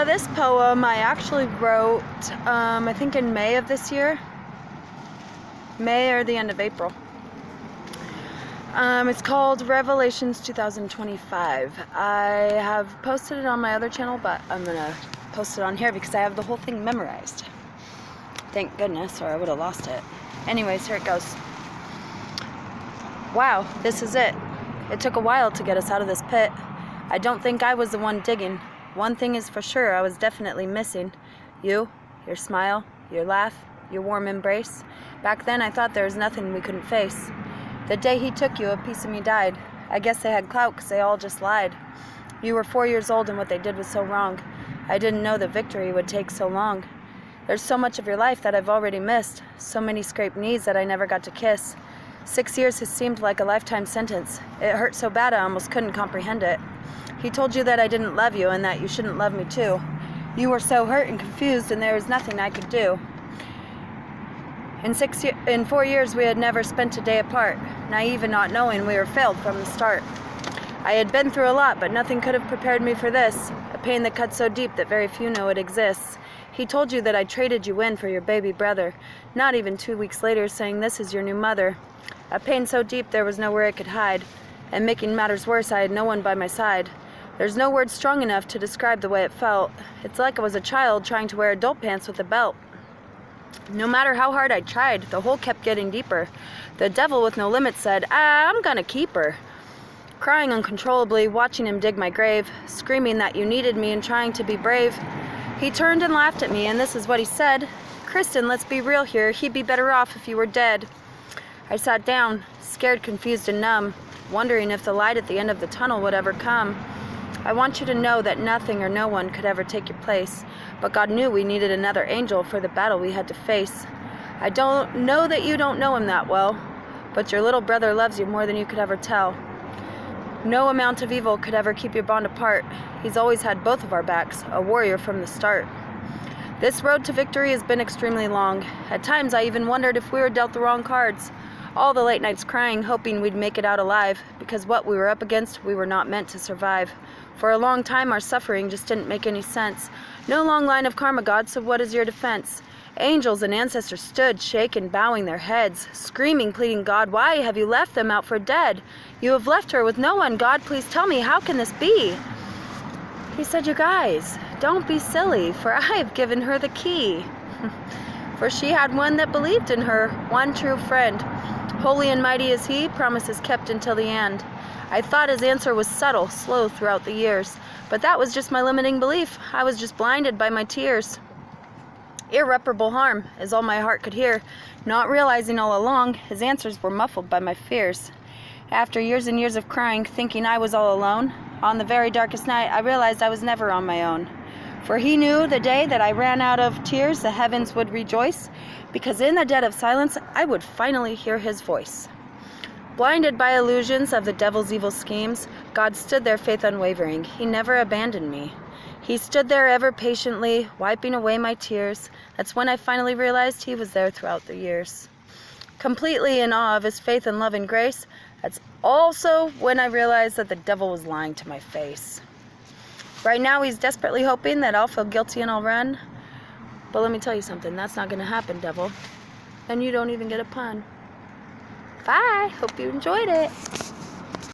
This poem I actually wrote, I think in May of this year. May or the end of April. It's called Revelations 2025. I have posted it on my other channel, but I'm gonna post it on here because I have the whole thing memorized. Thank goodness, or I would have lost it. Anyways, here it goes. Wow, this is it. It took a while to get us out of this pit. I don't think I was the one digging. One thing is for sure, I was definitely missing. You, your smile, your laugh, your warm embrace. Back then I thought there was nothing we couldn't face. The day he took you, a piece of me died. I guess they had clout because they all just lied. You were 4 years old and what they did was so wrong. I didn't know that victory would take so long. There's so much of your life that I've already missed. So many scraped knees that I never got to kiss. 6 years has seemed like a lifetime sentence. It hurt so bad I almost couldn't comprehend it. He told you that I didn't love you and that you shouldn't love me too. You were so hurt and confused and there was nothing I could do. In 4 years we had never spent a day apart, naive and not knowing we were failed from the start. I had been through a lot, but nothing could have prepared me for this, a pain that cuts so deep that very few know it exists. He told you that I traded you in for your baby brother, not even 2 weeks later saying this is your new mother. A pain so deep there was nowhere it could hide, and making matters worse I had no one by my side. There's no word strong enough to describe the way it felt. It's like I was a child trying to wear adult pants with a belt. No matter how hard I tried, the hole kept getting deeper. The devil with no limit said, I'm gonna keep her. Crying uncontrollably, watching him dig my grave, screaming that you needed me and trying to be brave. He turned and laughed at me, and this is what he said. Kristen, let's be real here. He'd be better off if you were dead. I sat down, scared, confused, and numb, wondering if the light at the end of the tunnel would ever come. I want you to know that nothing or no one could ever take your place, but God knew we needed another angel for the battle we had to face. I don't know that you don't know him that well, but your little brother loves you more than you could ever tell. No amount of evil could ever keep your bond apart. He's always had both of our backs, a warrior from the start. This road to victory has been extremely long. At times I even wondered if we were dealt the wrong cards. All the late nights crying, hoping we'd make it out alive, because what we were up against, we were not meant to survive. For a long time, our suffering just didn't make any sense. No long line of karma, God, so what is your defense? Angels and ancestors stood, shaken, bowing their heads, screaming, pleading, God, why have you left them out for dead? You have left her with no one. God, please tell me, how can this be? He said, you guys, don't be silly, for I have given her the key. For she had one that believed in her, one true friend. Holy and mighty is he, promises kept until the end. I thought his answer was subtle, slow throughout the years, but that was just my limiting belief. I was just blinded by my tears. Irreparable harm is all my heart could hear, not realizing all along his answers were muffled by my fears. After years and years of crying, thinking I was all alone, on the very darkest night I realized I was never on my own. For he knew the day that I ran out of tears, the heavens would rejoice, because in the dead of silence I would finally hear his voice. Blinded by illusions of the devil's evil schemes, God stood there, faith unwavering. He never abandoned me. He stood there ever patiently, wiping away my tears. That's when I finally realized he was there throughout the years. Completely in awe of his faith and love and grace, that's also when I realized that the devil was lying to my face. Right now he's desperately hoping that I'll feel guilty and I'll run. But let me tell you something, that's not gonna happen, devil. And you don't even get a pun. Bye, hope you enjoyed it.